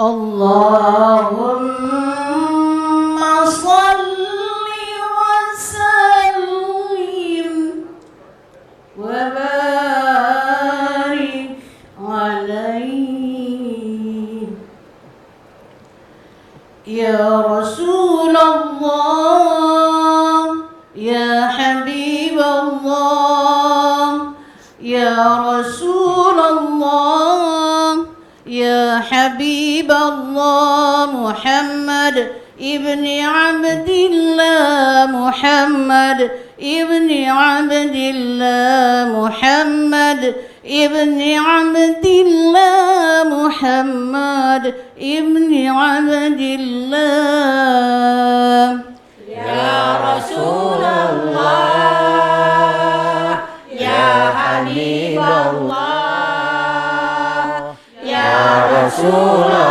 Allahumma salli wa sallim wa barik alaihi ya Rasulullah ya Habiballah ya Rasulullah ya Habiballah Muhammad ibni Abdillah Muhammad ibni Abdillah Muhammad ibni Abdillah Muhammad ibni Abdillah Ya Rasulullah Ya Habiballah Ya Rasulullah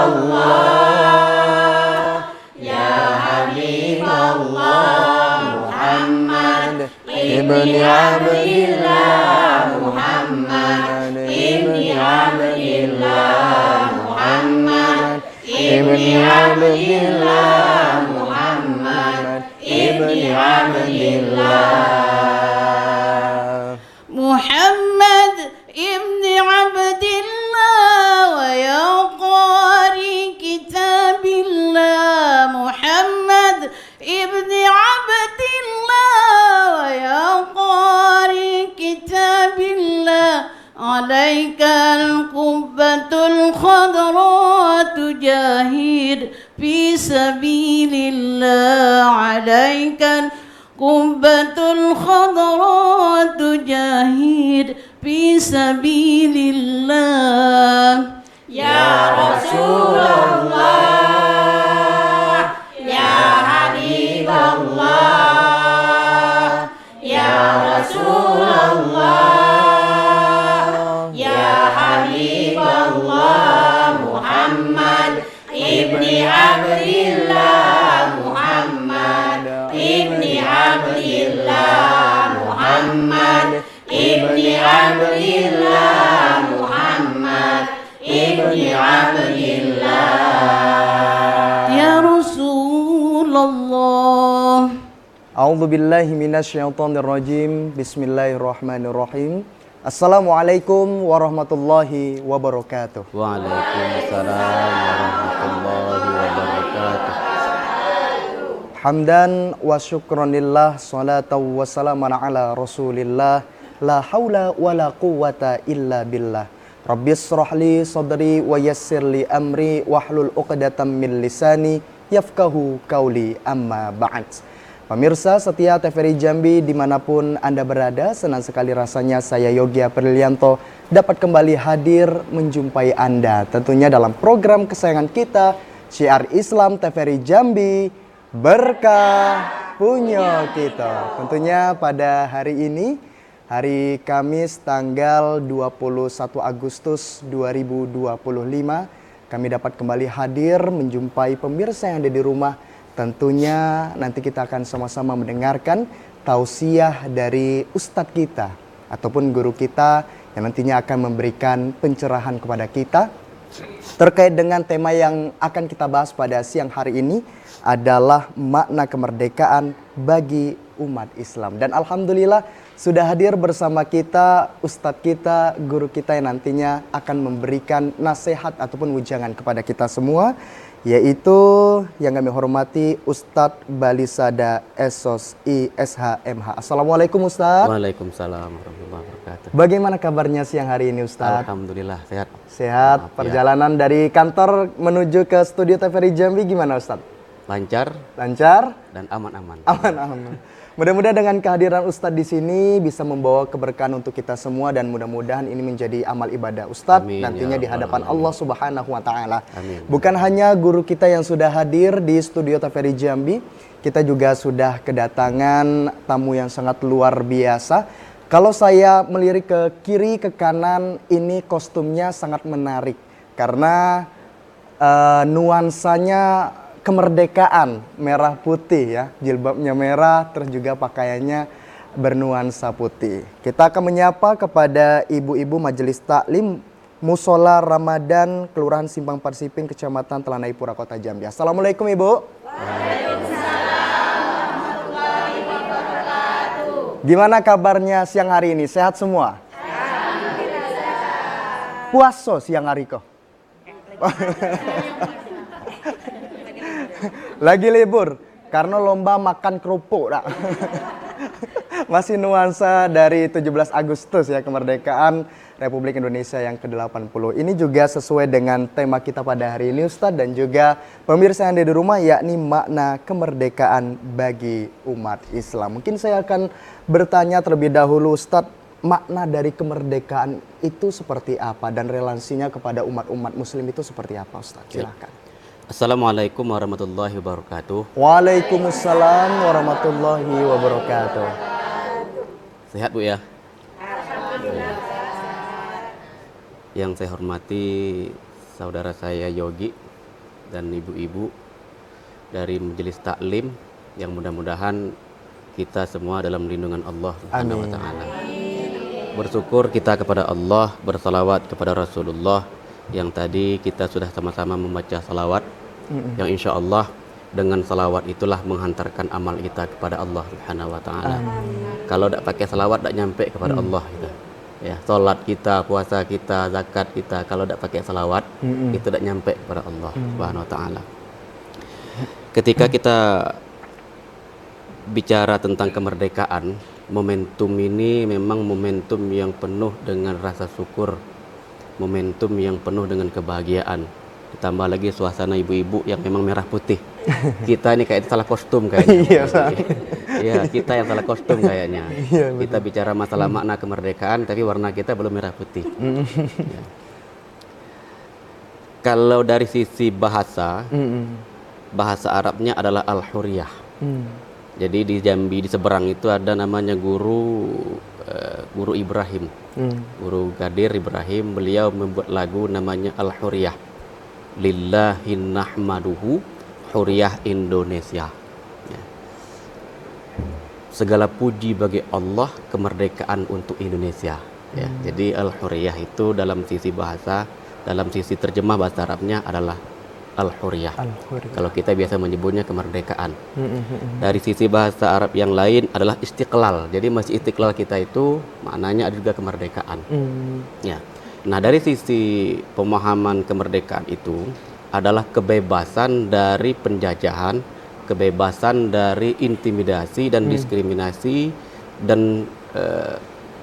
Ya Habiballah Muhammad ibni Abdillah Muhammad ibni Abdillah Muhammad ibni Abdillah Muhammad ibni Abdillah Muhammad ibni Abdillah wa ya qari kitabillah Muhammad ibni Abdillah wa ya qari kitabillah alaikal qubbatul khadra tujahid fi sabilillah alaikal qubbatul khadra tujahid fi sabilillah Ya Rasulullah Ya Habiballah Ya Rasulullah Ya Habiballah Muhammad ibni Abdillah Muhammad ibni Abdillah Muhammad ibni Abdillah Muhammad ibni Abdillah ya Rasulullah. A'udzu billahi minasyaitonir rajim. Bismillahirrahmanirrahim. Assalamualaikum warahmatullahi wabarakatuh. Waalaikumsalam warahmatullahi wabarakatuh. Hamdan wa syukronillah salatu wassalamu ala rasulillah la haula wala quwwata illa billah. Rabbis shrahli sadri wa yassirli amri wahlul 'uqdatam min lisani yafqahu qauli amma ba'd. Pemirsa setia TVRI Jambi dimanapun Anda berada, senang sekali rasanya saya Yogi Aprilianto dapat kembali hadir menjumpai Anda. Tentunya dalam program kesayangan kita, Syiar Islam TVRI Jambi, Berkah Punya Kita. Tentunya pada hari ini, hari Kamis tanggal 21 Agustus 2025, kami dapat kembali hadir menjumpai pemirsa yang ada di rumah. Tentunya nanti kita akan sama-sama mendengarkan tausiah dari ustadz kita ataupun guru kita yang nantinya akan memberikan pencerahan kepada kita terkait dengan tema yang akan kita bahas pada siang hari ini adalah makna kemerdekaan bagi umat Islam. Dan alhamdulillah sudah hadir bersama kita ustadz kita, guru kita yang nantinya akan memberikan nasihat ataupun wejangan kepada kita semua, yaitu yang kami hormati Ustadz Balisada Esos ISHMH. Assalamualaikum Ustadz. Waalaikumsalam warahmatullahi wabarakatuh. Bagaimana kabarnya siang hari ini Ustadz? Alhamdulillah sehat. Sehat. Maaf, perjalanan dari kantor menuju ke studio TVRI Jambi gimana Ustadz? Lancar Lancar dan aman-aman. Aman-aman. Mudah-mudahan dengan kehadiran Ustadz di sini bisa membawa keberkahan untuk kita semua dan mudah-mudahan ini menjadi amal ibadah Ustadz Amin, nantinya ya di hadapan Rabbal Allah Subhanahu wa taala. Amin. Bukan hanya guru kita yang sudah hadir di studio TVRI Jambi, kita juga sudah kedatangan tamu yang sangat luar biasa. Kalau saya melirik ke kiri ke kanan, ini kostumnya sangat menarik karena nuansanya kemerdekaan, merah putih ya, jilbabnya merah, terus juga pakaiannya bernuansa putih. Kita akan menyapa kepada ibu-ibu majelis taklim Musola Ramadan, Kelurahan Simpang Parsiping, Kecamatan Telanai Pura, Kota Jambi. Assalamualaikum Ibu. Gimana kabarnya siang hari ini? Sehat semua? Puasa siang hari kok? Lagi libur karena lomba makan kerupuk. Masih nuansa dari 17 Agustus ya, kemerdekaan Republik Indonesia yang ke-80. Ini juga sesuai dengan tema kita pada hari ini Ustadz dan juga pemirsa yang ada di rumah, yakni makna kemerdekaan bagi umat Islam. Mungkin saya akan bertanya terlebih dahulu Ustadz, makna dari kemerdekaan itu seperti apa dan relasinya kepada umat-umat muslim itu seperti apa Ustadz? Silakan. Assalamualaikum warahmatullahi wabarakatuh. Waalaikumsalam warahmatullahi wabarakatuh. Sehat Bu ya? Yang saya hormati saudara saya Yogi dan ibu-ibu dari Majelis Taklim, yang mudah-mudahan kita semua dalam lindungan Allah Subhanahu wa taala. Bersyukur kita kepada Allah, bersalawat kepada Rasulullah, yang tadi kita sudah sama-sama membaca salawat, yang insya Allah dengan salawat itulah menghantarkan amal kita kepada Allah Subhanahu wa taala. Kalau tidak pakai salawat tidak nyampe kepada Allah kita. Ya, salat kita, puasa kita, zakat kita, kalau tidak pakai salawat itu tidak nyampe kepada Allah Subhanahu wa taala. Ketika kita bicara tentang kemerdekaan, momentum ini memang momentum yang penuh dengan rasa syukur, momentum yang penuh dengan kebahagiaan. Ditambah lagi suasana ibu-ibu yang memang merah putih. Kita ini kayak salah kostum kayaknya. Iya, kita yang salah kostum kayaknya. Kita bicara masalah makna kemerdekaan, tapi warna kita belum merah putih. Ya. Kalau dari sisi bahasa, bahasa Arabnya adalah Al-Huriyah. Jadi di Jambi, di seberang itu ada namanya guru Ibrahim. Guru Gadir Ibrahim, beliau membuat lagu namanya Al-Huriyah. Lillahi nahmaduhu huriyah Indonesia. Ya. Segala puji bagi Allah, kemerdekaan untuk Indonesia. Ya. Jadi Al-Huriyah itu dalam sisi bahasa, dalam sisi terjemah bahasa Arabnya adalah Al-Huriyah. Kalau kita biasa menyebutnya kemerdekaan. Dari sisi bahasa Arab yang lain adalah Istiqlal. Jadi masih Istiqlal kita itu maknanya ada juga kemerdekaan. Ya. Nah, dari sisi pemahaman kemerdekaan itu adalah kebebasan dari penjajahan, kebebasan dari intimidasi dan diskriminasi dan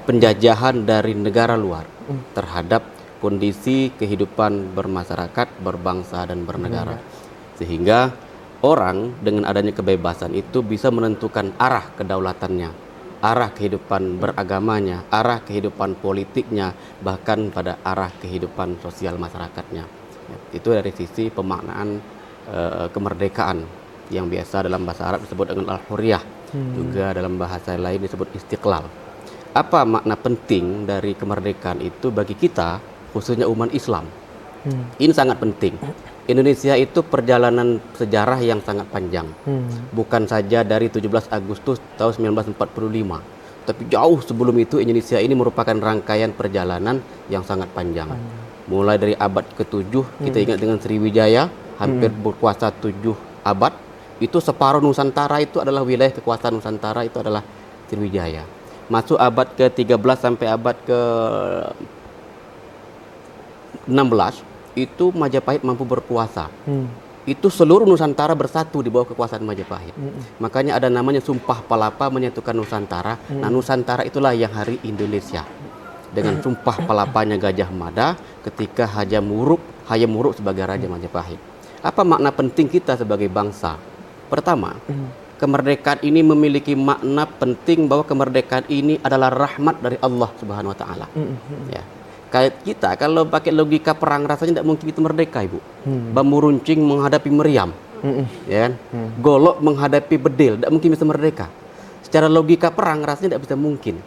penjajahan dari negara luar terhadap kondisi kehidupan bermasyarakat, berbangsa dan bernegara. Sehingga orang dengan adanya kebebasan itu bisa menentukan arah kedaulatannya, arah kehidupan beragamanya, arah kehidupan politiknya, bahkan pada arah kehidupan sosial masyarakatnya. Ya, itu dari sisi pemaknaan kemerdekaan yang biasa dalam bahasa Arab disebut dengan Al-Huriyah, juga dalam bahasa lain disebut Istiqlal. Apa makna penting dari kemerdekaan itu bagi kita, khususnya umat Islam? Ini sangat penting. Indonesia itu perjalanan sejarah yang sangat panjang. Bukan saja dari 17 Agustus tahun 1945, tapi jauh sebelum itu Indonesia ini merupakan rangkaian perjalanan yang sangat panjang. Mulai dari abad ke-7, kita ingat dengan Sriwijaya, hampir berkuasa 7 abad. Itu separuh Nusantara itu adalah wilayah kekuasaan Nusantara, itu adalah Sriwijaya. Masuk abad ke-13 sampai abad ke-16, itu Majapahit mampu berkuasa. Itu seluruh Nusantara bersatu di bawah kekuasaan Majapahit. Makanya ada namanya Sumpah Palapa menyatukan Nusantara. Nah, Nusantara itulah yang hari Indonesia. Dengan Sumpah Palapanya Gajah Mada ketika Hayam Wuruk sebagai Raja Majapahit. Apa makna penting kita sebagai bangsa? Pertama, kemerdekaan ini memiliki makna penting bahwa kemerdekaan ini adalah rahmat dari Allah Subhanahu wa taala. Ya. Kayak kita kalau pakai logika perang rasanya tidak mungkin kita merdeka, Ibu. Bambu runcing menghadapi meriam, ya kan? Golok menghadapi bedil, tidak mungkin bisa merdeka. Secara logika perang rasanya tidak bisa mungkin.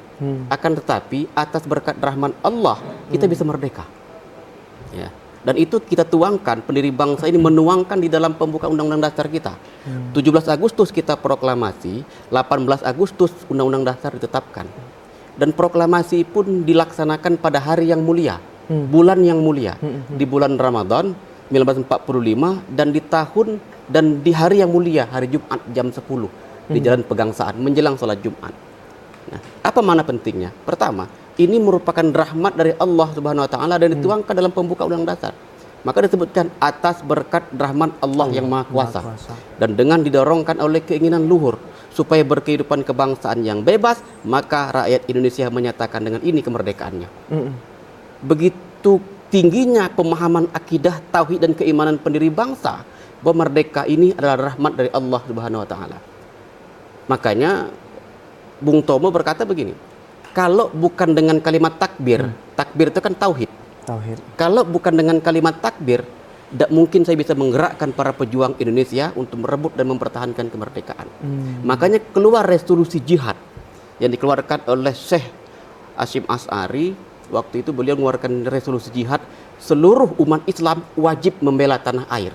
Akan tetapi atas berkat rahmat Allah kita bisa merdeka. Ya. Dan itu kita tuangkan, pendiri bangsa ini menuangkan di dalam pembukaan Undang-Undang Dasar kita. 17 Agustus kita proklamasi, 18 Agustus Undang-Undang Dasar ditetapkan. Dan proklamasi pun dilaksanakan pada hari yang mulia, bulan yang mulia. Di bulan Ramadan 1945 dan di tahun dan di hari yang mulia, hari Jumat jam 10 di Jalan Pegangsaan menjelang sholat Jumat. Nah, apa mana pentingnya? Pertama, ini merupakan rahmat dari Allah Subhanahu wa taala dan dituangkan dalam pembuka Undang-Undang Dasar. Maka disebutkan atas berkat rahmat Allah yang Maha Kuasa dan dengan didorongkan oleh keinginan luhur supaya berkehidupan kebangsaan yang bebas, maka rakyat Indonesia menyatakan dengan ini kemerdekaannya. Begitu tingginya pemahaman akidah, tauhid dan keimanan pendiri bangsa bahwa merdeka ini adalah rahmat dari Allah Subhanahu wa taala. Makanya Bung Tomo berkata begini, kalau bukan dengan kalimat takbir, takbir itu kan tauhid. Kalau bukan dengan kalimat takbir, tidak mungkin saya bisa menggerakkan para pejuang Indonesia untuk merebut dan mempertahankan kemerdekaan. Makanya keluar resolusi jihad yang dikeluarkan oleh Syekh Hasyim Asy'ari. Waktu itu beliau mengeluarkan resolusi jihad, seluruh umat Islam wajib membela tanah air.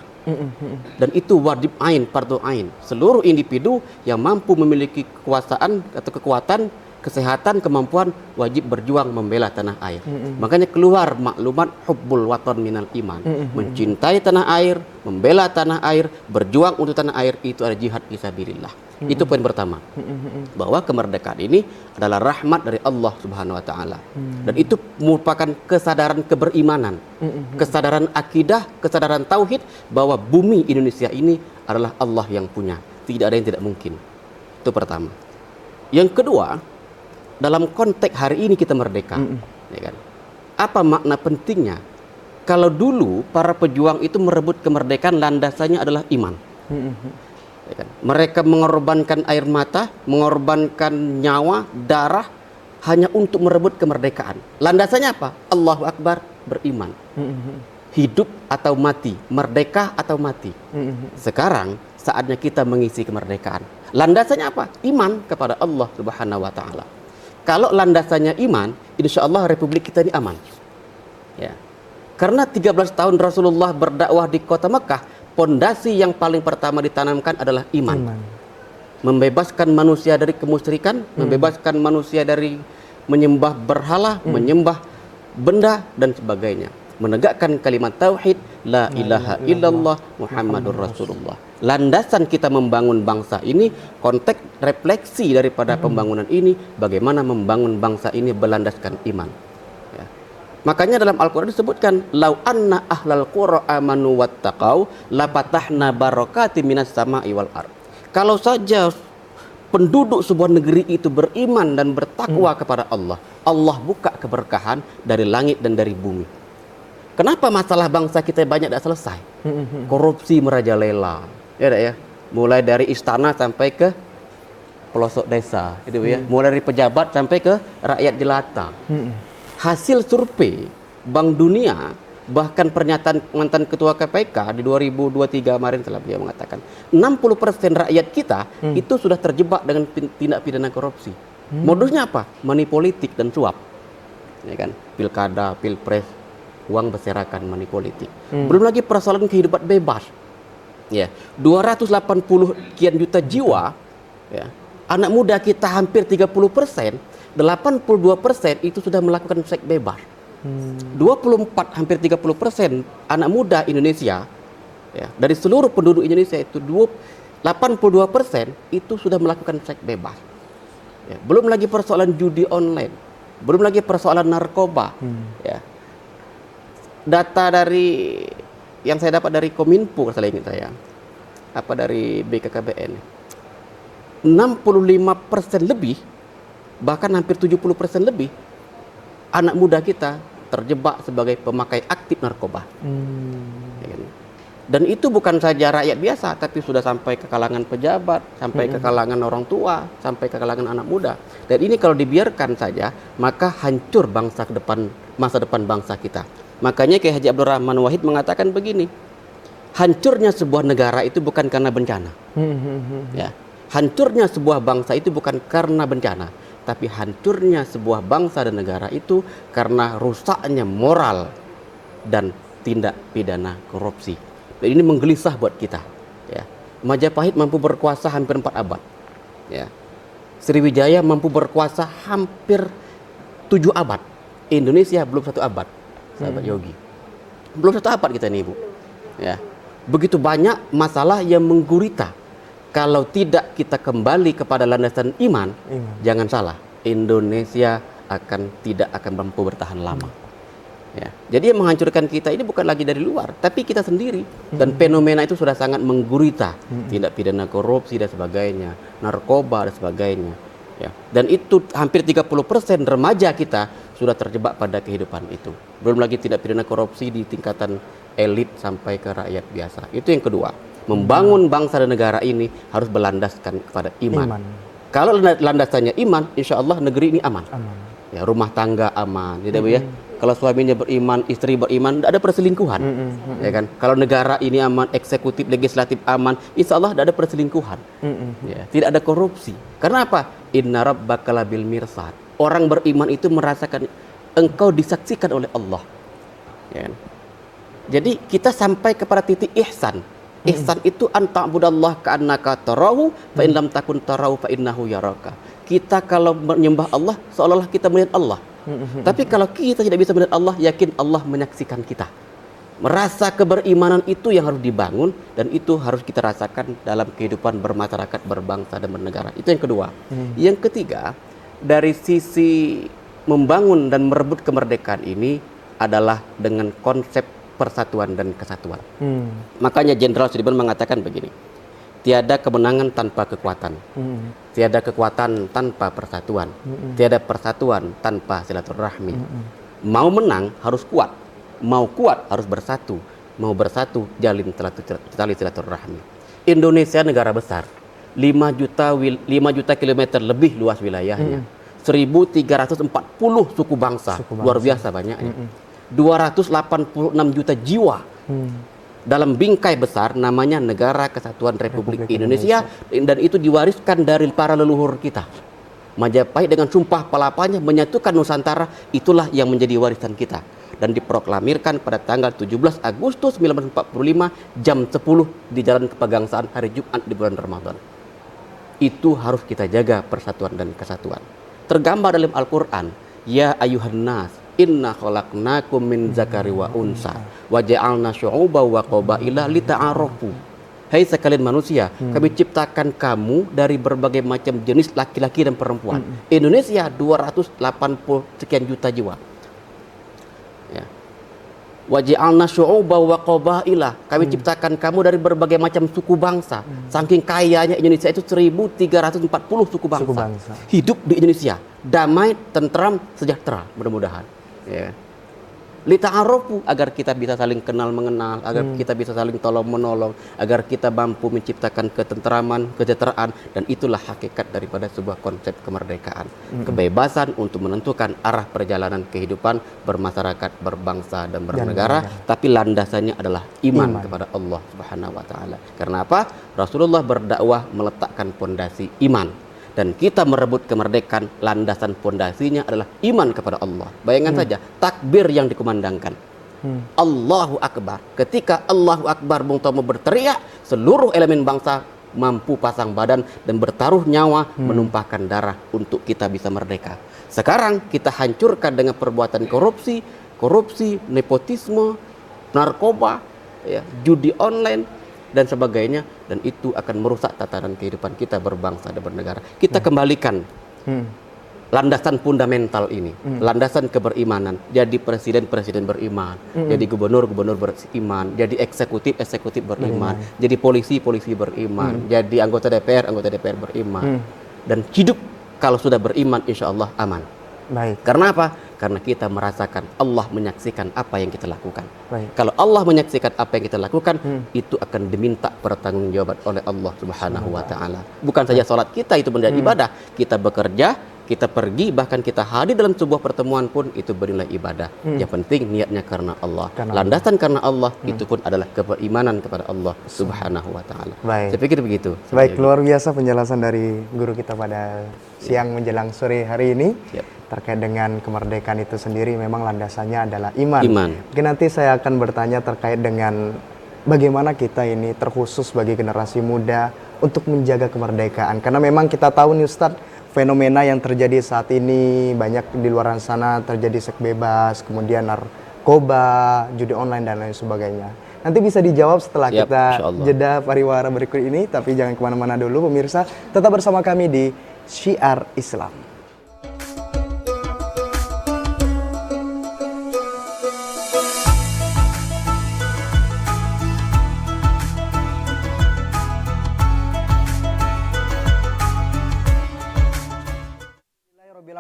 Dan itu wajib ain, fardhu ain. Seluruh individu yang mampu memiliki kekuasaan atau kekuatan, kesehatan, kemampuan wajib berjuang membela tanah air. Makanya keluar maklumat hubbul watan minal iman. Mencintai tanah air, membela tanah air, berjuang untuk tanah air, itu adalah jihad fisabilillah. Itu poin pertama. Bahwa kemerdekaan ini adalah rahmat dari Allah Subhanahu wa taala. Dan itu merupakan kesadaran keberimanan, kesadaran akidah, kesadaran tauhid bahwa bumi Indonesia ini adalah Allah yang punya. Tidak ada yang tidak mungkin. Itu pertama. Yang kedua, dalam konteks hari ini kita merdeka, ya kan? Apa makna pentingnya? Kalau dulu para pejuang itu merebut kemerdekaan landasannya adalah iman. Ya kan? Mereka mengorbankan air mata, mengorbankan nyawa, darah hanya untuk merebut kemerdekaan. Landasannya apa? Allahu Akbar, beriman. Hidup atau mati, merdeka atau mati. Sekarang saatnya kita mengisi kemerdekaan. Landasannya apa? Iman kepada Allah Subhanahu wa taala. Kalau landasannya iman, insya Allah Republik kita ini aman. Ya. Karena 13 tahun Rasulullah berdakwah di kota Mekah, pondasi yang paling pertama ditanamkan adalah iman. Membebaskan manusia dari kemusyrikan, membebaskan manusia dari menyembah berhala, menyembah benda dan sebagainya. Menegakkan kalimat tauhid, la ilaha illallah Muhammadur Rasulullah. Landasan kita membangun bangsa ini, konteks refleksi daripada pembangunan ini, bagaimana membangun bangsa ini berlandaskan iman. Ya. Makanya dalam Al-Quran disebutkan, lau anna ahlal qura amanu wattaqau la patahna barakati minas sama'i wal ard. Kalau saja penduduk sebuah negeri itu beriman dan bertakwa kepada Allah, Allah buka keberkahan dari langit dan dari bumi. Kenapa masalah bangsa kita banyak tidak selesai? Korupsi merajalela, ya. Mulai dari istana sampai ke pelosok desa, gitu ya. Mulai dari pejabat sampai ke rakyat jelata. Hasil survei Bank Dunia, bahkan pernyataan mantan ketua KPK di 2023 kemarin telah dia mengatakan 60% rakyat kita itu sudah terjebak dengan tindak pidana korupsi. Modusnya apa? Money politik dan suap, ya kan? Pilkada, pilpres, uang berserakan, money politik. Belum lagi persoalan kehidupan bebas. Ya, 280 sekian juta jiwa, ya. Anak muda kita hampir 30%, 82% itu sudah melakukan seks bebas. 24 hampir 30% anak muda Indonesia, ya, dari seluruh penduduk Indonesia itu 82% itu sudah melakukan seks bebas. Ya, belum lagi persoalan judi online, belum lagi persoalan narkoba, ya. Data dari yang saya dapat dari Kominfo, kalau ingat saya, apa dari BKKBN, 65% lebih, bahkan hampir 70% lebih anak muda kita terjebak sebagai pemakai aktif narkoba. Dan itu bukan saja rakyat biasa, tapi sudah sampai ke kalangan pejabat, sampai ke kalangan orang tua, sampai ke kalangan anak muda. Dan ini kalau dibiarkan saja, maka hancur bangsa ke depan, masa depan bangsa kita. Makanya Kiai Haji Abdul Rahman Wahid mengatakan begini, hancurnya sebuah negara itu bukan karena bencana. Ya, hancurnya sebuah bangsa itu bukan karena bencana, tapi hancurnya sebuah bangsa dan negara itu karena rusaknya moral dan tindak pidana korupsi. Dan ini menggelisah buat kita. Ya, Majapahit mampu berkuasa hampir 4 abad. Ya, Sriwijaya mampu berkuasa hampir 7 abad. Indonesia belum 1 abad. sahabat yogi. Belum satu abad kita nih, Bu. Ya. Begitu banyak masalah yang menggurita. Kalau tidak kita kembali kepada landasan iman, jangan salah, Indonesia tidak akan mampu bertahan lama. Ya. Jadi yang menghancurkan kita ini bukan lagi dari luar, tapi kita sendiri. Dan fenomena itu sudah sangat menggurita, tindak pidana korupsi dan sebagainya, narkoba dan sebagainya. Ya. Dan itu hampir 30% remaja kita sudah terjebak pada kehidupan itu. Belum lagi tindak pidana korupsi di tingkatan elit sampai ke rakyat biasa. Itu yang kedua. Membangun bangsa dan negara ini harus berlandaskan kepada iman. Kalau landasannya iman, insya Allah negeri ini aman. Ya, rumah tangga aman, gitu ya. Kalau suaminya beriman, istri beriman, tidak ada perselingkuhan, ya kan? Kalau negara ini aman, eksekutif, legislatif aman, insya Allah tidak ada perselingkuhan, ya, tidak ada korupsi. Karena apa? Inna rabbaka labil mirsad. Orang beriman itu merasakan engkau disaksikan oleh Allah, ya kan? Jadi kita sampai kepada titik ihsan. Ihsan itu anta'budallah ka'annaka tarahu fa in lam takun tarahu fa innahu yaraka. Kita kalau menyembah Allah seolah-olah kita melihat Allah. Tapi kalau kita tidak bisa melihat Allah, yakin Allah menyaksikan kita. Merasa keberimanan itu yang harus dibangun dan itu harus kita rasakan dalam kehidupan bermasyarakat, berbangsa dan bernegara. Itu yang kedua. Yang ketiga, dari sisi membangun dan merebut kemerdekaan ini adalah dengan konsep persatuan dan kesatuan. Makanya Jenderal Sudirman mengatakan begini, tiada kemenangan tanpa kekuatan, tiada kekuatan tanpa persatuan, tiada persatuan tanpa silaturahmi. Mau menang harus kuat, mau kuat harus bersatu, mau bersatu jalin tali silaturahmi. Indonesia negara besar, 5 juta kilometer lebih luas wilayahnya, 1.340 suku bangsa, luar biasa banyaknya. 286 juta jiwa dalam bingkai besar namanya Negara Kesatuan Republik Indonesia, dan itu diwariskan dari para leluhur kita. Majapahit dengan sumpah palapanya menyatukan Nusantara, itulah yang menjadi warisan kita dan diproklamirkan pada tanggal 17 Agustus 1945 jam 10 di Jalan Kepegangsaan hari Jumat di bulan Ramadan. Itu harus kita jaga, persatuan dan kesatuan. Tergambar dalam Al-Qur'an, ya ayuhan nas inna khalaqnakum min zakari wa unsa wa ja'alna syu'uban wa qabaila lita'arafu. Hai sekalian manusia, kami ciptakan kamu dari berbagai macam jenis laki-laki dan perempuan. Indonesia 280 sekian juta jiwa. Ya. Wa ja'alna syu'uban wa qabaila. Kami ciptakan kamu dari berbagai macam suku bangsa. Saking kayanya Indonesia itu 1.340 suku bangsa. Hidup di Indonesia damai, tentram, sejahtera, mudah-mudahan. Ya. Lita'arofu, agar kita bisa saling kenal mengenal, agar kita bisa saling tolong menolong, agar kita mampu menciptakan ketentraman, kesejahteraan, dan itulah hakikat daripada sebuah konsep kemerdekaan. Kebebasan untuk menentukan arah perjalanan kehidupan bermasyarakat, berbangsa dan bernegara, tapi landasannya adalah iman kepada Allah Subhanahu wa taala. Karena apa? Rasulullah berdakwah meletakkan pondasi iman. Dan kita merebut kemerdekaan, landasan pondasinya adalah iman kepada Allah. Bayangkan saja, takbir yang dikumandangkan. Allahu Akbar. Ketika Allahu Akbar Bung Tomo berteriak, seluruh elemen bangsa mampu pasang badan dan bertaruh nyawa, menumpahkan darah untuk kita bisa merdeka. Sekarang kita hancurkan dengan perbuatan korupsi, nepotisme, narkoba, ya, judi online, dan sebagainya, dan itu akan merusak tatanan kehidupan kita berbangsa dan bernegara. Kita kembalikan landasan fundamental ini, landasan keberimanan. Jadi presiden beriman, jadi gubernur beriman, jadi eksekutif beriman, jadi polisi beriman, jadi anggota DPR beriman, dan hidup kalau sudah beriman insya Allah aman. Baik. Karena apa? Karena kita merasakan Allah menyaksikan apa yang kita lakukan. Baik. Kalau Allah menyaksikan apa yang kita lakukan, itu akan diminta pertanggungjawaban oleh Allah Subhanahu wa taala. Bukan saja salat kita itu menjadi ibadah, kita bekerja, kita pergi, bahkan kita hadir dalam sebuah pertemuan pun itu bernilai ibadah. Yang penting niatnya karena Allah. Landasan karena Allah itu pun adalah keimanan kepada Allah Subhanahu wa taala. Saya pikir begitu. Baik, luar biasa penjelasan dari guru kita pada siang menjelang sore hari ini. Terkait dengan kemerdekaan itu sendiri, memang landasannya adalah iman. Mungkin nanti saya akan bertanya terkait dengan bagaimana kita ini terkhusus bagi generasi muda untuk menjaga kemerdekaan. Karena memang kita tahu nih Ustadz, fenomena yang terjadi saat ini banyak di luar sana terjadi seks bebas, kemudian narkoba, judi online dan lain sebagainya. Nanti bisa dijawab setelah Siap, kita insyaallah. jeda pariwara berikut ini. Tapi jangan kemana-mana dulu pemirsa, tetap bersama kami di Syiar Islam.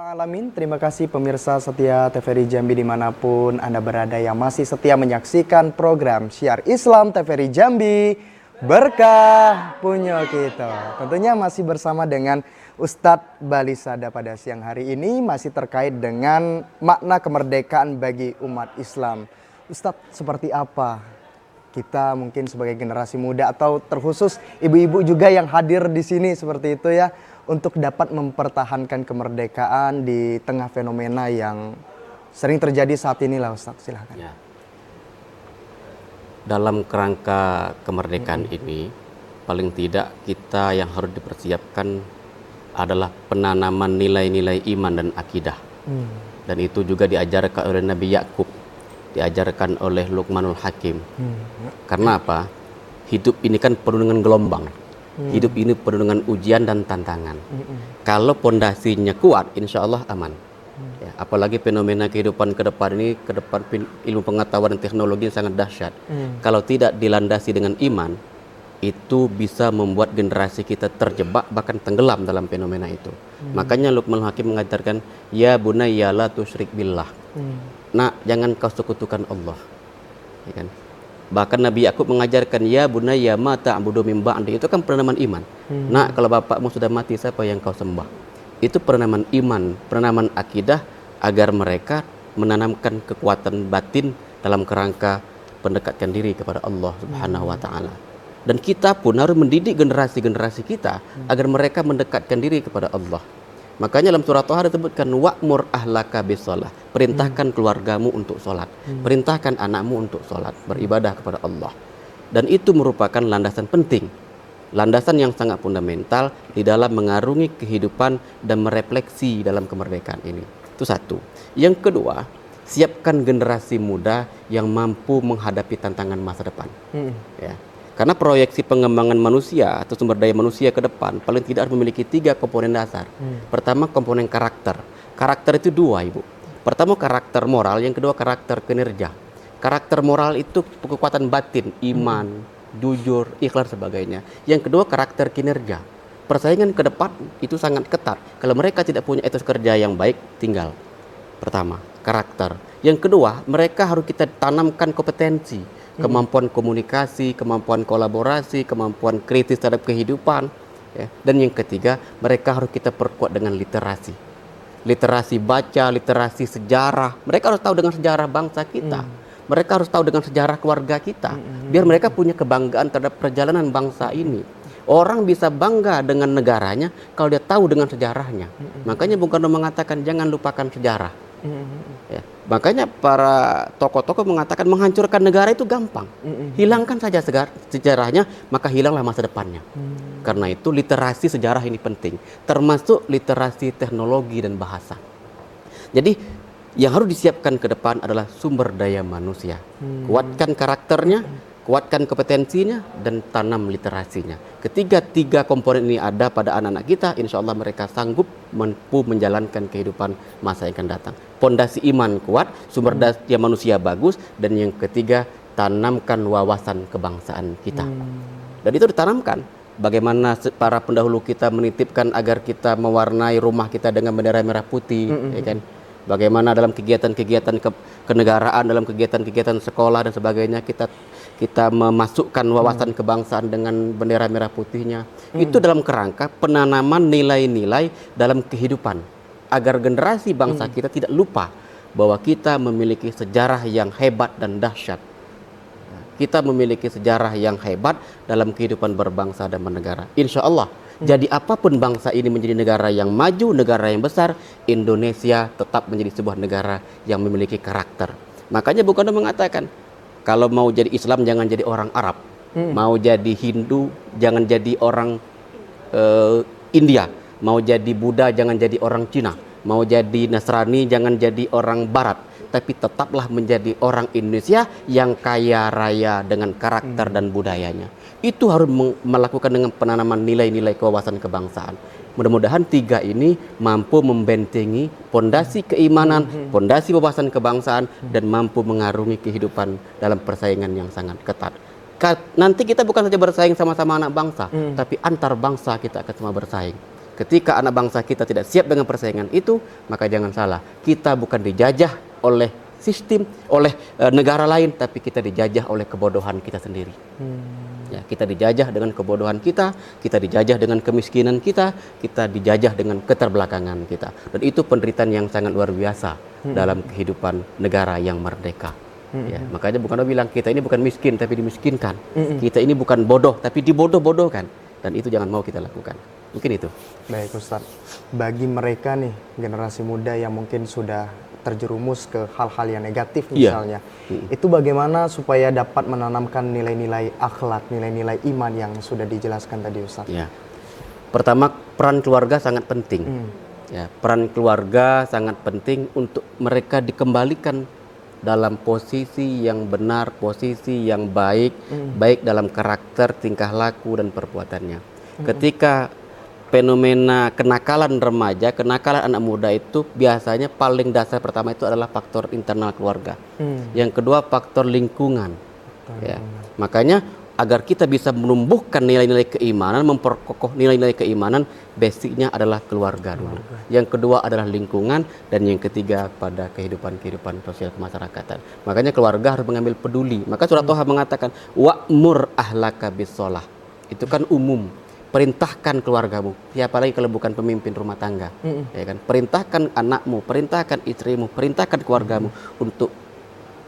Alamin. Terima kasih pemirsa setia TVRI Jambi dimanapun Anda berada yang masih setia menyaksikan program Syiar Islam TVRI Jambi, berkah punya kita. Tentunya masih bersama dengan Ustadz Balisada pada siang hari ini, masih terkait dengan makna kemerdekaan bagi umat Islam. Ustadz, seperti apa kita mungkin sebagai generasi muda atau terkhusus ibu-ibu juga yang hadir di sini seperti itu ya, untuk dapat mempertahankan kemerdekaan di tengah fenomena yang sering terjadi saat ini lah Ustaz, silahkan. Ya. Dalam kerangka kemerdekaan ini, paling tidak kita yang harus dipersiapkan adalah penanaman nilai-nilai iman dan akidah. Dan itu juga diajarkan oleh Nabi Yakub, diajarkan oleh Luqmanul Hakim. Karena apa? Hidup ini kan penuh dengan gelombang. Hidup ini penuh dengan ujian dan tantangan. Kalau pondasinya kuat, insya Allah aman. Ya, apalagi fenomena kehidupan ke depan ini, ke depan ilmu pengetahuan dan teknologi sangat dahsyat. Kalau tidak dilandasi dengan iman, itu bisa membuat generasi kita terjebak bahkan tenggelam dalam fenomena itu. Makanya Luqmanul Hakim mengajarkan, ya bunayya la tusyrik billah. Nak, jangan kau sekutukan Allah. Ya kan? Bahkan Nabi Yakub mengajarkan, ya bunayya ma ta'budu min ba'di. Itu kan penanaman iman. Nak, kalau bapakmu sudah mati, siapa yang kau sembah? Itu penanaman iman, penanaman akidah, agar mereka menanamkan kekuatan batin dalam kerangka mendekatkan diri kepada Allah Subhanahu wa taala. Dan kita pun harus mendidik generasi-generasi kita agar mereka mendekatkan diri kepada Allah. Makanya dalam surah Thaha disebutkan wa'mur ahlaka bisalah. Perintahkan keluargamu untuk sholat. Perintahkan anakmu untuk sholat, beribadah kepada Allah. Dan itu merupakan landasan penting. Landasan yang sangat fundamental di dalam mengarungi kehidupan dan merefleksi dalam kemerdekaan ini. Itu satu. Yang kedua, siapkan generasi muda yang mampu menghadapi tantangan masa depan. Ya. Karena proyeksi pengembangan manusia atau sumber daya manusia ke depan paling tidak harus memiliki 3 komponen dasar. Pertama, komponen karakter. Karakter itu 2, Ibu. Pertama, karakter moral, yang kedua karakter kinerja. Karakter moral itu kekuatan batin, iman, jujur, ikhlas sebagainya. Yang kedua, karakter kinerja. Persaingan ke depan itu sangat ketat. Kalau mereka tidak punya etos kerja yang baik, tinggal. Pertama, karakter. Yang kedua, mereka harus kita tanamkan kompetensi. Kemampuan komunikasi, kemampuan kolaborasi, kemampuan kritis terhadap kehidupan. Ya. Dan yang ketiga, mereka harus kita perkuat dengan literasi. Literasi baca, literasi sejarah. Mereka harus tahu dengan sejarah bangsa kita. Mereka harus tahu dengan sejarah keluarga kita. Biar mereka punya kebanggaan terhadap perjalanan bangsa ini. Orang bisa bangga dengan negaranya kalau dia tahu dengan sejarahnya. Makanya Bung Karno mengatakan jangan lupakan sejarah. Ya. Makanya para tokoh-tokoh mengatakan menghancurkan negara itu gampang. Hilangkan saja sejarahnya, maka hilanglah masa depannya. Karena itu literasi sejarah ini penting, termasuk literasi teknologi dan bahasa. Jadi yang harus disiapkan ke depan adalah sumber daya manusia. Kuatkan karakternya, kuatkan kompetensinya, dan tanam literasinya. Ketika 3 komponen ini ada pada anak-anak kita, insya Allah mereka sanggup mampu menjalankan kehidupan masa yang akan datang. Pondasi iman kuat, sumber daya manusia bagus, dan yang ketiga, tanamkan wawasan kebangsaan kita. Dan itu ditanamkan. Bagaimana para pendahulu kita menitipkan agar kita mewarnai rumah kita dengan bendera merah putih, ya kan? Bagaimana dalam kegiatan-kegiatan kenegaraan, dalam kegiatan-kegiatan sekolah dan sebagainya kita memasukkan wawasan kebangsaan dengan bendera merah putihnya. Itu dalam kerangka penanaman nilai-nilai dalam kehidupan agar generasi bangsa kita tidak lupa bahwa kita memiliki sejarah yang hebat dan dahsyat. Kita memiliki sejarah yang hebat dalam kehidupan berbangsa dan bernegara. Insya Allah, jadi apapun bangsa ini menjadi negara yang maju, negara yang besar, Indonesia tetap menjadi sebuah negara yang memiliki karakter. Makanya Bung Karno mengatakan, kalau mau jadi Islam jangan jadi orang Arab, mau jadi Hindu jangan jadi orang India, mau jadi Buddha jangan jadi orang Cina, mau jadi Nasrani jangan jadi orang Barat, tapi tetaplah menjadi orang Indonesia yang kaya raya dengan karakter dan budayanya. Itu harus melakukan dengan penanaman nilai-nilai kewawasan kebangsaan. Mudah-mudahan 3 ini mampu membentengi pondasi keimanan, pondasi wawasan kebangsaan, dan mampu mengarungi kehidupan dalam persaingan yang sangat ketat. Nanti kita bukan saja bersaing sama-sama anak bangsa, tapi antar bangsa kita akan semua bersaing. Ketika anak bangsa kita tidak siap dengan persaingan itu, maka jangan salah, kita bukan dijajah oleh sistem, oleh negara lain, tapi kita dijajah oleh kebodohan kita sendiri. Ya, kita dijajah dengan kebodohan kita dijajah dengan kemiskinan kita dijajah dengan keterbelakangan kita. Dan itu penderitaan yang sangat luar biasa dalam kehidupan negara yang merdeka. Ya, makanya Bung Karno bilang kita ini bukan miskin tapi dimiskinkan. Kita ini bukan bodoh tapi dibodoh-bodohkan. Dan itu jangan mau kita lakukan. Mungkin itu. Baik Ustaz, bagi mereka nih generasi muda yang mungkin sudah terjerumus ke hal-hal yang negatif misalnya, itu bagaimana supaya dapat menanamkan nilai-nilai akhlak, nilai-nilai iman yang sudah dijelaskan tadi Ustaz? Ya. Pertama, peran keluarga sangat penting. Ya, peran keluarga sangat penting untuk mereka dikembalikan dalam posisi yang benar, posisi yang baik, baik dalam karakter, tingkah laku dan perbuatannya. Ketika fenomena kenakalan remaja, kenakalan anak muda itu biasanya paling dasar pertama itu adalah faktor internal keluarga. Yang kedua faktor lingkungan. Ya. Makanya agar kita bisa menumbuhkan nilai-nilai keimanan, memperkokoh nilai-nilai keimanan, basicnya adalah keluarga dulu. Yang kedua adalah lingkungan, dan yang ketiga pada kehidupan sosial kemasyarakatan. Makanya keluarga harus mengambil peduli. Maka surat Toha mengatakan wa'mur ahlaka bis-shalah. Itu kan umum. Perintahkan keluargamu. Siapa lagi kalau bukan pemimpin rumah tangga? Ya kan? Perintahkan anakmu, perintahkan istrimu, perintahkan keluargamu untuk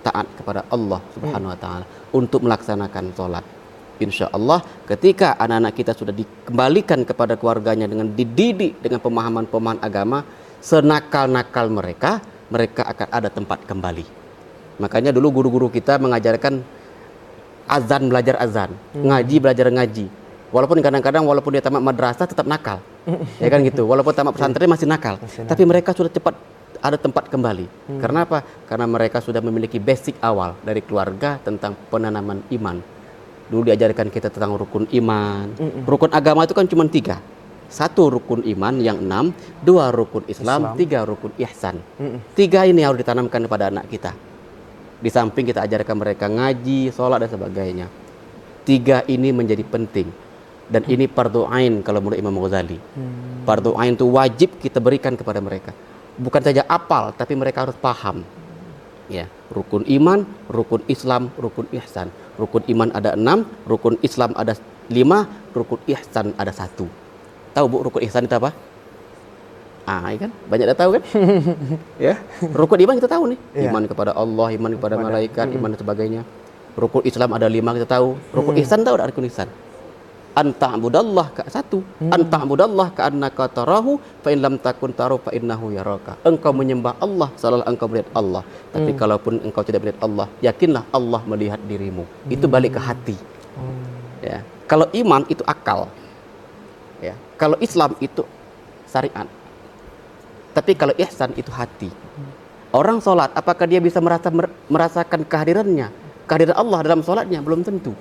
taat kepada Allah Subhanahu wa taala, untuk melaksanakan sholat. Insya Allah ketika anak-anak kita sudah dikembalikan kepada keluarganya dengan dididik dengan pemahaman-pemahaman agama, senakal-nakal mereka akan ada tempat kembali. Makanya dulu guru-guru kita mengajarkan azan belajar azan, ngaji belajar ngaji. Walaupun kadang-kadang walaupun dia tamat madrasah tetap nakal. Ya kan gitu. Walaupun tamat pesantren masih nakal. Tapi mereka sudah cepat ada tempat kembali. Karena apa? Karena mereka sudah memiliki basic awal dari keluarga tentang penanaman iman. Dulu diajarkan kita tentang rukun iman. Rukun agama itu kan cuma 3. 1 rukun iman yang 6, 2 rukun Islam, 3 rukun ihsan. 3 ini harus ditanamkan kepada anak kita. Di samping kita ajarkan mereka ngaji, sholat dan sebagainya. 3 ini menjadi penting. Dan ini fardhu ain kalau menurut Imam Ghazali. Fardhu ain itu wajib kita berikan kepada mereka. Bukan saja apal, tapi mereka harus paham. Ya, rukun iman, rukun Islam, rukun ihsan. Rukun iman ada 6, rukun Islam ada 5, rukun ihsan ada 1. Tahu Bu rukun ihsan itu apa? Kan? Banyak dah tahu kan? Ya, rukun iman kita tahu nih. Iman kepada Allah, iman kepada malaikat, iman dan sebagainya. Rukun Islam ada 5 kita tahu. Rukun ihsan tahu ada rukun ihsan. Anta'budallah ka 1. Anta'budallah ka'annaka tarahu fa in lam takun tarahu fa innahu yaraka. Engkau menyembah Allah seolah engkau melihat Allah. Tapi kalaupun engkau tidak melihat Allah, yakinlah Allah melihat dirimu. Itu balik ke hati. Ya. Kalau iman itu akal. Ya. Kalau Islam itu syariat. Tapi kalau ihsan itu hati. Orang sholat, apakah dia bisa merasakan kehadiran Allah dalam sholatnya? Belum tentu.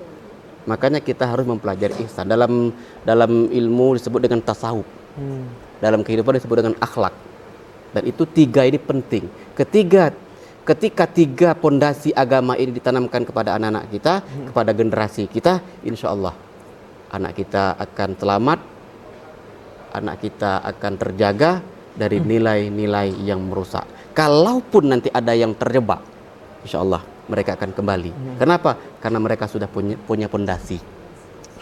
Makanya kita harus mempelajari ihsan. Dalam ilmu disebut dengan tasawuf. Dalam kehidupan disebut dengan akhlak. Dan itu 3 ini penting. Ketika 3 pondasi agama ini ditanamkan kepada anak-anak kita, kepada generasi kita, insya Allah anak kita akan selamat, anak kita akan terjaga dari nilai-nilai yang merusak. Kalaupun nanti ada yang terjebak, insya Allah mereka akan kembali. Kenapa? Karena mereka sudah punya pondasi.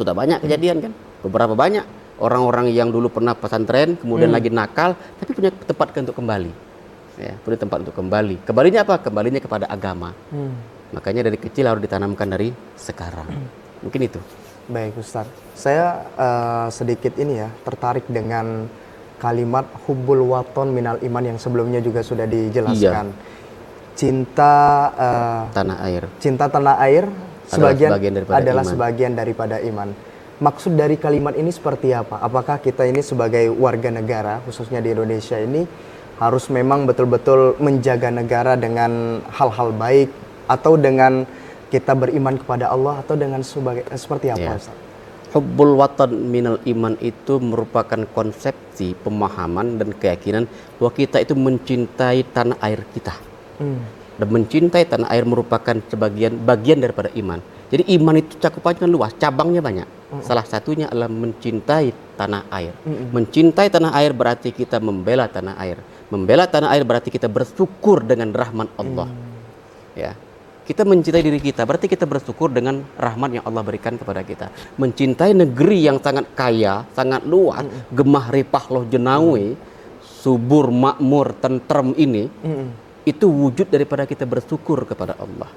Sudah banyak kejadian kan? Beberapa banyak orang-orang yang dulu pernah pesantren, kemudian lagi nakal, tapi punya tempat untuk kembali. Ya, punya tempat untuk kembali. Kembalinya apa? Kembalinya kepada agama. Makanya dari kecil harus ditanamkan dari sekarang. Mungkin itu. Baik Ustaz. Saya sedikit tertarik dengan kalimat hubbul waton minal iman yang sebelumnya juga sudah dijelaskan. Cinta tanah air adalah sebagian daripada iman. Maksud dari kalimat ini seperti apa? Apakah kita ini sebagai warga negara, khususnya di Indonesia ini, harus memang betul-betul menjaga negara dengan hal-hal baik atau dengan kita beriman kepada Allah atau dengan seperti apa, Ya. Ustaz? Hubbul watan minal iman itu merupakan konsepsi, pemahaman dan keyakinan bahwa kita itu mencintai tanah air kita. Dan mencintai tanah air merupakan bagian daripada iman. Jadi iman itu cakupannya luas, cabangnya banyak. Salah satunya adalah mencintai tanah air. Mencintai tanah air berarti kita membela tanah air. Membela tanah air berarti kita bersyukur dengan rahmat Allah. Ya. Kita mencintai diri kita, berarti kita bersyukur dengan rahmat yang Allah berikan kepada kita. Mencintai negeri yang sangat kaya, sangat luas, gemah ripah loh jenawi, subur, makmur, tentrem ini, itu wujud daripada kita bersyukur kepada Allah.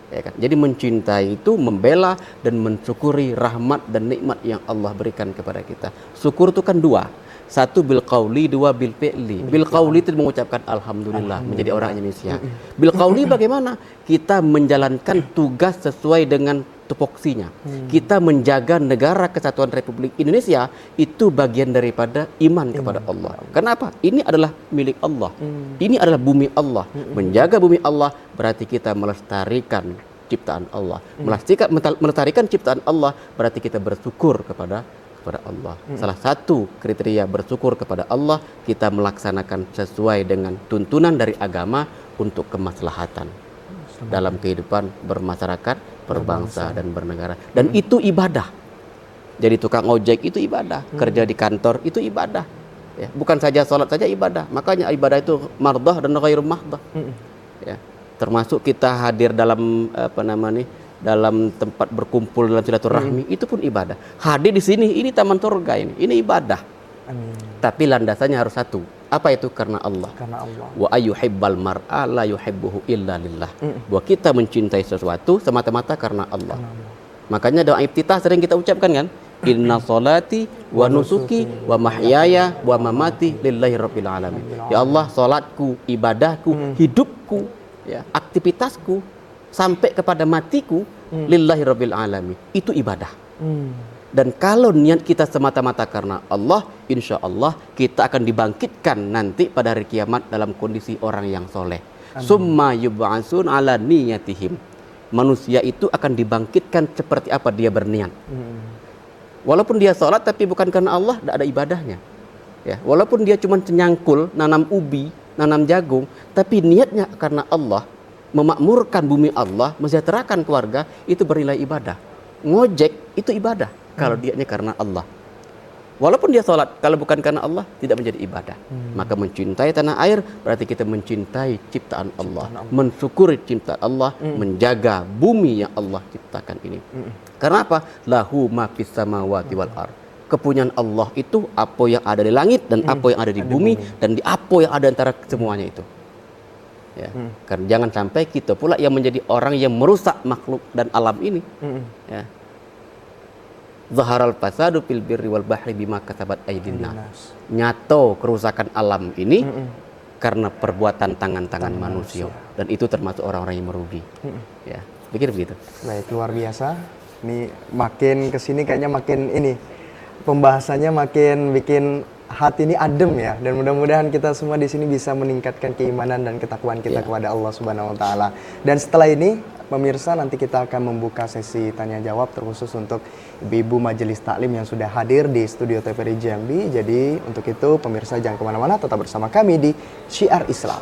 Ya kan? Jadi mencintai itu membela dan mensyukuri rahmat dan nikmat yang Allah berikan kepada kita. Syukur itu kan dua. Satu bil qauli, dua bil fi'li. Bil qauli itu mengucapkan alhamdulillah, menjadi orang Indonesia. Bil qauli bagaimana? Kita menjalankan tugas sesuai dengan tupoksinya. Kita menjaga negara kesatuan Republik Indonesia itu bagian daripada iman kepada Allah. Kenapa? Ini adalah milik Allah. Ini adalah bumi Allah. Menjaga bumi Allah berarti kita melestarikan ciptaan Allah. Melestarikan ciptaan Allah berarti kita bersyukur kepada Allah. Salah satu kriteria bersyukur kepada Allah, kita melaksanakan sesuai dengan tuntunan dari agama untuk kemaslahatan dalam kehidupan bermasyarakat, berbangsa dan bernegara. Dan itu ibadah. Jadi tukang ojek itu ibadah, kerja di kantor itu ibadah. Ya, bukan saja sholat saja ibadah. Makanya ibadah itu mardah dan ghairu mahdah. Ya, termasuk kita hadir dalam dalam tempat berkumpul dalam silaturahmi, itu pun ibadah. Hadir di sini, ini taman surga ini ibadah. Tapi landasannya harus satu. Apa itu? Karena Allah. Karena Allah. Wa ayyuhibbal mar'a la yuhibbuhu illa lillah. Bahwa kita mencintai sesuatu semata-mata karena Allah. Makanya doa iftitah sering kita ucapkan kan? Inna salati wa nusuki wa mahyaya wa mamati lillahi rabbil alamin. Ya Allah, salatku, ibadahku, hidupku, ya, aktivitasku sampai kepada matiku lillahi rabbil alamin. Itu ibadah. Dan kalau niat kita semata-mata karena Allah, insya Allah kita akan dibangkitkan nanti pada hari kiamat dalam kondisi orang yang soleh. Summa yub'atsun ala niyatihim. Manusia itu akan dibangkitkan seperti apa dia berniat. Walaupun dia sholat tapi bukan karena Allah, tidak ada ibadahnya. Ya, walaupun dia cuma nyangkul, nanam ubi, nanam jagung, tapi niatnya karena Allah, memakmurkan bumi Allah, mensejahterakan keluarga, itu bernilai ibadah. Ngojek itu ibadah kalau dianya karena Allah. Walaupun dia sholat, kalau bukan karena Allah, tidak menjadi ibadah. Maka mencintai tanah air berarti kita mencintai ciptaan Allah, mensyukuri ciptaan Allah, menjaga bumi yang Allah ciptakan ini. Karena apa? Lahu ma fis samawati wal ardh. Kepunyaan Allah itu apa yang ada di langit dan apa yang ada di bumi dan di apa yang ada antara semuanya itu. Ya, karena jangan sampai kita pula yang menjadi orang yang merusak makhluk dan alam ini. Ya. Zaharal fasadu fil birri wal bahri bima kasabat aydin nas. Nyato kerusakan alam ini karena perbuatan tangan-tangan manusia, dan itu termasuk orang-orang yang merugi. Ya, pikir begitu. Baik, luar biasa. Ini makin kesini kayaknya makin ini pembahasannya makin bikin hati ini adem ya, dan mudah-mudahan kita semua di sini bisa meningkatkan keimanan dan ketakwaan kita kepada Allah Subhanahu wa taala. Dan setelah ini pemirsa, nanti kita akan membuka sesi tanya jawab terkhusus untuk ibu-ibu majelis taklim yang sudah hadir di studio TVRI Jambi. Jadi untuk itu pemirsa jangan kemana-mana, tetap bersama kami di Syiar Islam.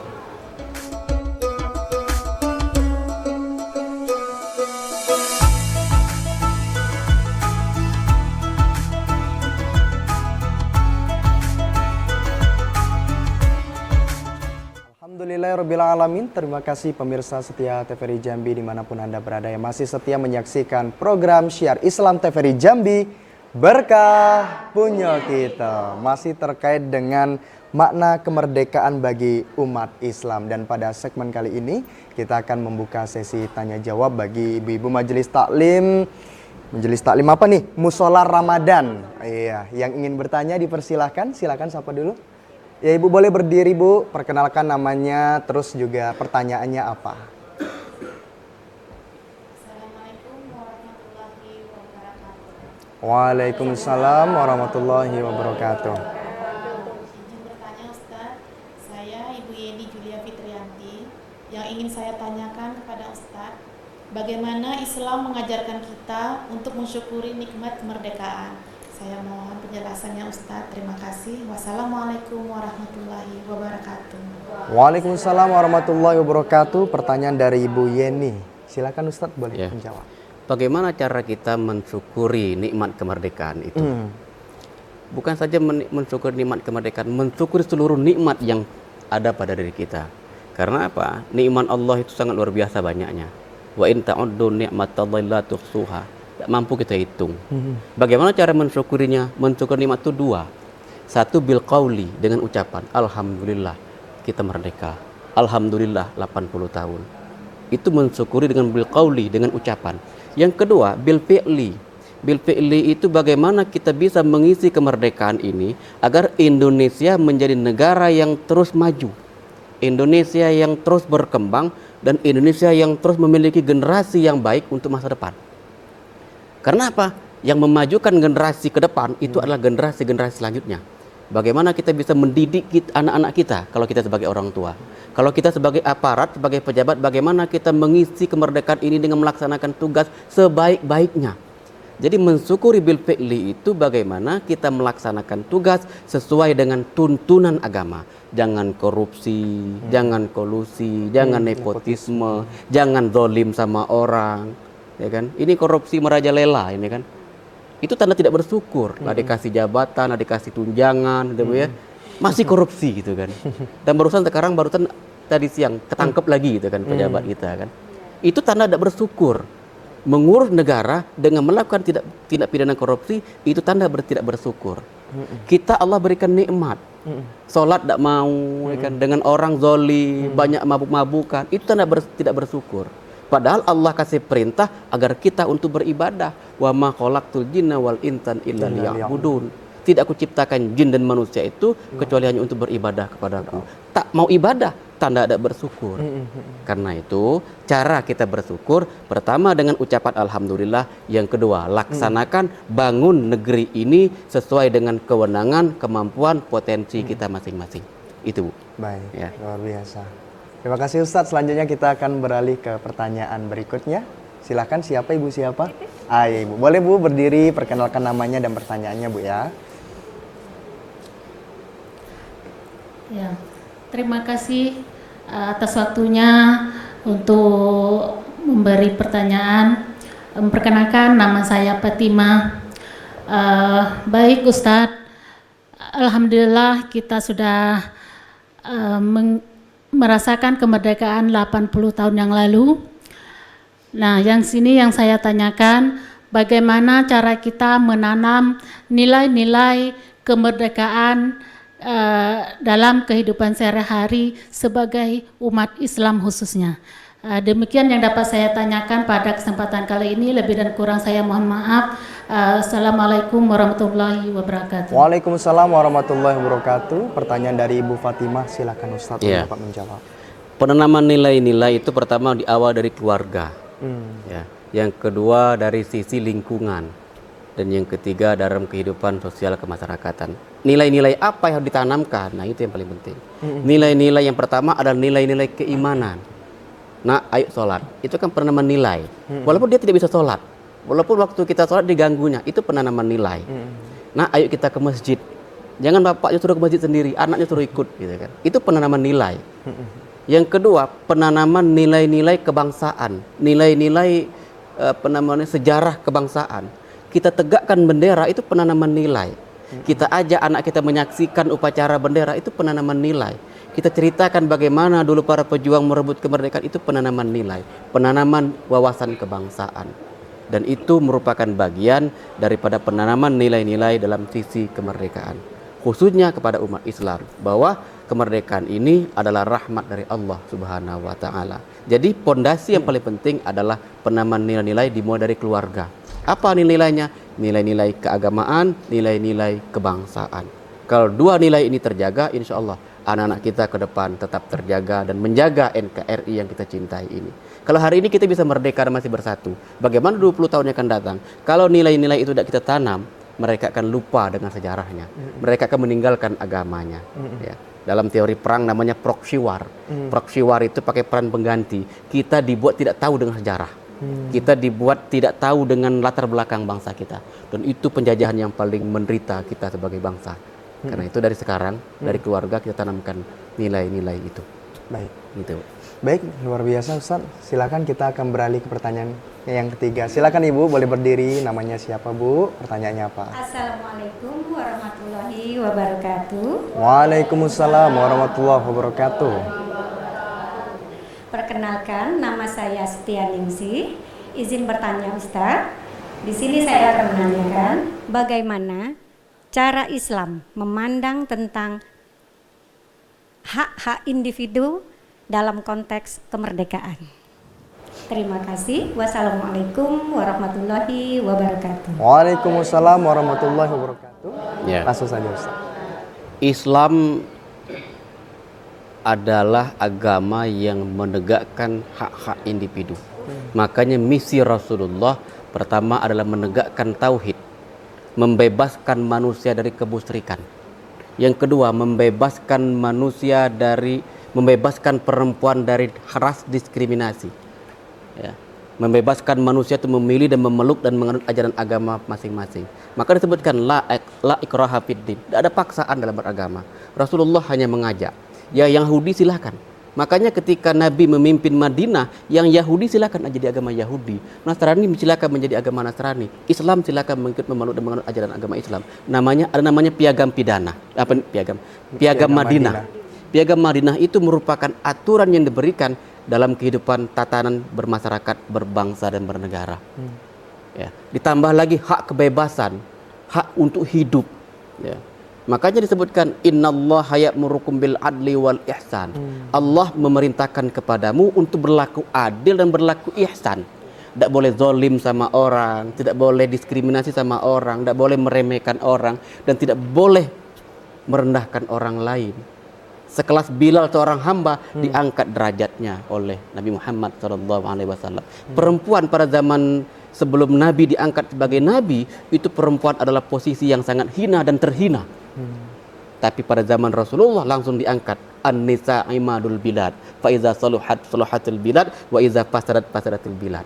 Alhamdulillahirrabbilalamin. Terima kasih pemirsa setia TVRI Jambi dimanapun Anda berada yang masih setia menyaksikan program Syiar Islam TVRI Jambi. Berkah punya kita masih terkait dengan makna kemerdekaan bagi umat Islam. Dan pada segmen kali ini kita akan membuka sesi tanya jawab bagi ibu-ibu majelis taklim. Majelis taklim apa nih? Musola Ramadan. Iya, yang ingin bertanya dipersilahkan. Silakan sapa dulu. Ya, Ibu boleh berdiri, Bu. Perkenalkan namanya, terus juga pertanyaannya apa. Assalamualaikum warahmatullahi wabarakatuh. Waalaikumsalam warahmatullahi wabarakatuh. Izin bertanya, Ustaz, saya ingin saya tanyakan kepada Ustadz, bagaimana Islam mengajarkan kita untuk mensyukuri nikmat kemerdekaan? Saya mohon penjelasannya Ustadz. Terima kasih. Wassalamualaikum warahmatullahi wabarakatuh. Waalaikumsalam warahmatullahi wabarakatuh. Pertanyaan dari Ibu Yeni. Silakan Ustadz boleh Ya. menjawab. Bagaimana cara kita mensyukuri nikmat kemerdekaan itu? Bukan saja mensyukuri nikmat kemerdekaan, mensyukuri seluruh nikmat yang ada pada diri kita. Karena apa? Nikmat Allah itu sangat luar biasa banyaknya. Wa in ta'uddu ni'matallahi la tuhsuha. Tak mampu kita hitung. Bagaimana cara mensyukurinya? Mensyukuri nikmat itu dua. Satu bil qauli, dengan ucapan alhamdulillah kita merdeka. Alhamdulillah 80 tahun. Itu mensyukuri dengan bil qauli, dengan ucapan. Yang kedua bil fi'li. Bil fi'li itu bagaimana kita bisa mengisi kemerdekaan ini agar Indonesia menjadi negara yang terus maju, Indonesia yang terus berkembang, dan Indonesia yang terus memiliki generasi yang baik untuk masa depan. Karena apa? Yang memajukan generasi ke depan itu adalah generasi-generasi selanjutnya. Bagaimana kita bisa mendidik anak-anak kita kalau kita sebagai orang tua. Kalau kita sebagai aparat, sebagai pejabat, bagaimana kita mengisi kemerdekaan ini dengan melaksanakan tugas sebaik-baiknya. Jadi mensyukuri bil fi'li itu bagaimana kita melaksanakan tugas sesuai dengan tuntunan agama. Jangan korupsi, jangan kolusi, jangan nepotisme, jangan zalim sama orang, ya kan? Ini korupsi merajalela ini kan. Itu tanda tidak bersyukur. Nggak dikasih jabatan, nggak dikasih tunjangan, gitu ya. Masih korupsi gitu kan. Dan barusan tadi siang ketangkep lagi gitu kan pejabat kita kan. Itu tanda tidak bersyukur. Mengurus negara dengan melakukan tindak pidana korupsi itu tanda tidak bersyukur. Kita Allah berikan nikmat, sholat tidak mau, kan? Dengan orang zalim, banyak mabuk-mabukan, itu tanda tidak bersyukur. Padahal Allah kasih perintah agar kita untuk beribadah. Wa ma khalaqtul jinna wal insan illa liya'budun. Tidak aku ciptakan jin dan manusia itu kecuali hanya untuk beribadah kepadaku. Tak mau ibadah, tanda tidak bersyukur. Karena itu cara kita bersyukur pertama dengan ucapan alhamdulillah, yang kedua laksanakan bangun negeri ini sesuai dengan kewenangan, kemampuan, potensi kita masing-masing. Itu Bu. Baik, Ya. luar biasa. Terima kasih Ustadz. Selanjutnya kita akan beralih ke pertanyaan berikutnya. Silakan, siapa Ibu siapa? Ya, Ibu. Boleh Bu berdiri, perkenalkan namanya dan pertanyaannya Bu ya. Ya, terima kasih atas waktunya untuk memberi pertanyaan. Perkenalkan, nama saya Fatimah. Baik Ustadz, alhamdulillah kita sudah merasakan kemerdekaan 80 tahun yang lalu. Nah, yang saya tanyakan, bagaimana cara kita menanam nilai-nilai kemerdekaan dalam kehidupan sehari-hari sebagai umat Islam khususnya. Demikian yang dapat saya tanyakan pada kesempatan kali ini. Lebih dan kurang saya mohon maaf. Assalamualaikum warahmatullahi wabarakatuh. Waalaikumsalam warahmatullahi wabarakatuh. Pertanyaan dari Ibu Fatimah, silakan Ustadz dapat menjawab. Penanaman nilai-nilai itu pertama di awal dari keluarga, ya. Yang kedua dari sisi lingkungan. Dan yang ketiga dalam kehidupan sosial kemasyarakatan. Nilai-nilai apa yang ditanamkan? Nah, itu yang paling penting. Nilai-nilai yang pertama adalah nilai-nilai keimanan. Nah, ayo sholat. Itu kan penanaman nilai. Walaupun dia tidak bisa sholat, walaupun waktu kita sholat diganggunya, itu penanaman nilai. Nah, ayo kita ke masjid. Jangan bapaknya suruh ke masjid sendiri, anaknya suruh ikut, gitu kan. Itu penanaman nilai. Yang kedua, penanaman nilai-nilai kebangsaan, nilai-nilai sejarah kebangsaan. Kita tegakkan bendera, itu penanaman nilai. Kita ajak anak kita menyaksikan upacara bendera, itu penanaman nilai. Kita ceritakan bagaimana dulu para pejuang merebut kemerdekaan, itu penanaman nilai, penanaman wawasan kebangsaan. Dan itu merupakan bagian daripada penanaman nilai-nilai dalam sisi kemerdekaan, khususnya kepada umat Islam, bahwa kemerdekaan ini adalah rahmat dari Allah Subhanahu wa Ta'ala. Jadi pondasi yang paling penting adalah penanaman nilai-nilai dimulai dari keluarga. Apa nilai-nilainya? Nilai-nilai keagamaan, nilai-nilai kebangsaan. Kalau dua nilai ini terjaga, insya Allah anak-anak kita ke depan tetap terjaga dan menjaga NKRI yang kita cintai ini. Kalau hari ini kita bisa merdeka dan masih bersatu, bagaimana 20 tahun yang akan datang? Kalau nilai-nilai itu tidak kita tanam, mereka akan lupa dengan sejarahnya. Mereka akan meninggalkan agamanya. Ya. Dalam teori perang namanya proxy war. Proxy war itu pakai peran pengganti. Kita dibuat tidak tahu dengan sejarah. Kita dibuat tidak tahu dengan latar belakang bangsa kita. Dan itu penjajahan yang paling menderita kita sebagai bangsa. Karena itu dari sekarang, dari keluarga kita tanamkan nilai-nilai itu. Baik. Gitu. Baik, luar biasa Ustaz. Silakan kita akan beralih ke pertanyaan yang ketiga. Silakan Ibu, boleh berdiri. Namanya siapa Bu? Pertanyaannya apa? Assalamualaikum warahmatullahi wabarakatuh. Waalaikumsalam warahmatullahi wabarakatuh. Perkenalkan, nama saya Setia Ningsih. Izin bertanya Ustaz. Di sini saya akan menanyakan bagaimana cara Islam memandang tentang hak-hak individu dalam konteks kemerdekaan. Terima kasih. Wassalamualaikum warahmatullahi wabarakatuh. Waalaikumsalam warahmatullahi wabarakatuh. Ya. Langsung saja Ustaz. Islam adalah agama yang menegakkan hak-hak individu. Makanya misi Rasulullah pertama adalah menegakkan tauhid, membebaskan manusia dari kemusyrikan. Yang kedua, membebaskan perempuan dari ras diskriminasi. Ya. Membebaskan manusia itu memilih dan memeluk dan menganut ajaran agama masing-masing. Maka disebutkan la ikraha fiddin. Tidak ada paksaan dalam beragama. Rasulullah hanya mengajak. Ya Yahudi silahkan. Makanya ketika Nabi memimpin Madinah, yang Yahudi silakan jadi agama Yahudi, Nasrani silakan menjadi agama Nasrani, Islam silakan mengikut memeluk dan menganut ajaran agama Islam. Namanya piagam pidana. Apa piagam Madinah. Piagam Madinah itu merupakan aturan yang diberikan dalam kehidupan tatanan bermasyarakat, berbangsa dan bernegara. Ya, ditambah lagi hak kebebasan, hak untuk hidup. Ya. Makanya disebutkan innallaha ya'murukum bil adli wal ihsan. Allah memerintahkan kepadamu untuk berlaku adil dan berlaku ihsan. Tidak boleh zalim sama orang, tidak boleh diskriminasi sama orang, tidak boleh meremehkan orang, dan tidak boleh merendahkan orang lain. Sekelas Bilal seorang hamba diangkat derajatnya oleh Nabi Muhammad SAW. Perempuan pada zaman sebelum Nabi diangkat sebagai Nabi, itu perempuan adalah posisi yang sangat hina dan terhina. Tapi pada zaman Rasulullah langsung diangkat an-nisa imadul bilad, fa iza saluhatil bilad wa iza fasadatil bilad.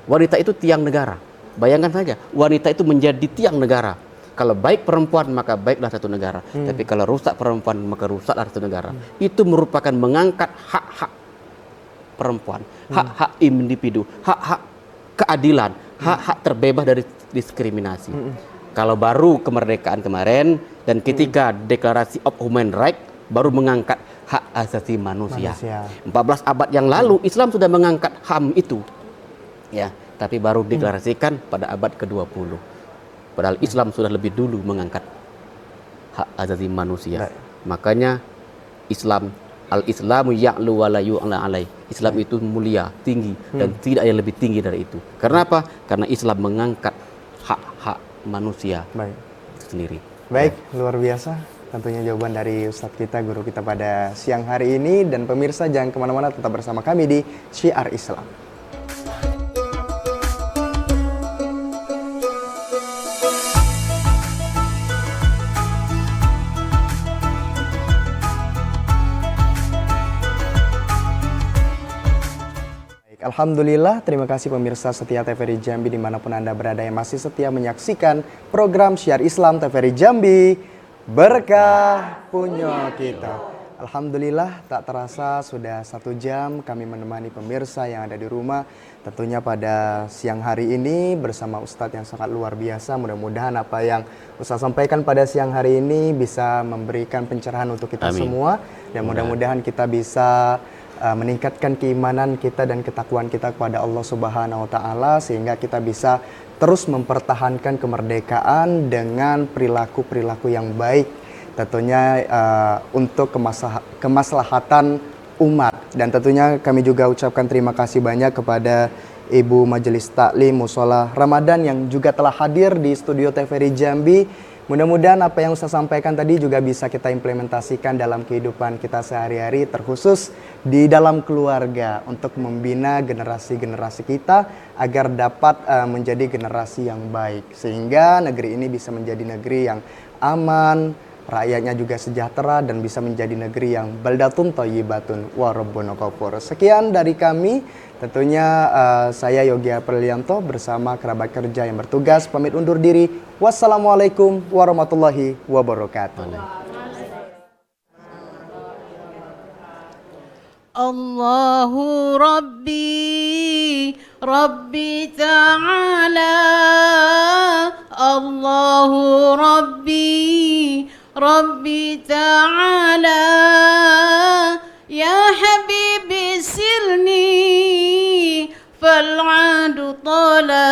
Wanita itu tiang negara. Bayangkan saja, wanita itu menjadi tiang negara. Kalau baik perempuan maka baiklah satu negara. Tapi kalau rusak perempuan maka rusaklah satu negara. Itu merupakan mengangkat hak-hak perempuan, hak-hak individu, hak-hak keadilan, hak-hak terbebas dari diskriminasi. Kalau baru kemerdekaan kemarin dan ketika Deklarasi of Human Rights baru mengangkat hak asasi manusia. 14 abad yang lalu Islam sudah mengangkat HAM itu. Ya, tapi baru deklarasikan pada abad ke-20. Padahal Islam sudah lebih dulu mengangkat hak asasi manusia. Makanya Islam, al-Islamu ya'lu wa la yu'la alaih. Islam itu mulia, tinggi dan tidak ada yang lebih tinggi dari itu. Karena apa? Karena Islam mengangkat hak-hak manusia itu sendiri. Baik, luar biasa tentunya jawaban dari Ustadz kita, guru kita pada siang hari ini. Dan pemirsa jangan kemana-mana, tetap bersama kami di Syiar Islam. Alhamdulillah, terima kasih pemirsa setia TVRI Jambi dimanapun Anda berada yang masih setia menyaksikan program Syiar Islam TVRI Jambi, berkah punya kita. Alhamdulillah, tak terasa sudah 1 jam kami menemani pemirsa yang ada di rumah. Tentunya pada siang hari ini bersama Ustadz yang sangat luar biasa. Mudah-mudahan apa yang Ustadz sampaikan pada siang hari ini bisa memberikan pencerahan untuk kita semua. Dan mudah-mudahan kita bisa meningkatkan keimanan kita dan ketakwaan kita kepada Allah Subhanahu wa taala sehingga kita bisa terus mempertahankan kemerdekaan dengan perilaku-perilaku yang baik tentunya untuk kemaslahatan umat. Dan tentunya kami juga ucapkan terima kasih banyak kepada Ibu Majelis Taklim Mushola Ramadan yang juga telah hadir di studio TVRI Jambi. Mudah-mudahan apa yang Ustaz sampaikan tadi juga bisa kita implementasikan dalam kehidupan kita sehari-hari, terkhusus di dalam keluarga untuk membina generasi-generasi kita agar dapat menjadi generasi yang baik. Sehingga negeri ini bisa menjadi negeri yang aman, rakyatnya juga sejahtera dan bisa menjadi negeri yang baldatun thayyibatun wa rabbun ghafur. Sekian dari kami, tentunya saya Yogi Aprilianto bersama kerabat kerja yang bertugas pamit undur diri. Wassalamualaikum warahmatullahi wabarakatuh. Allahu Rabbi Rabbi Ta'ala, Allahu Rabbi Rabbi Ta'ala, Ya Habibi sirni fal'adu tala.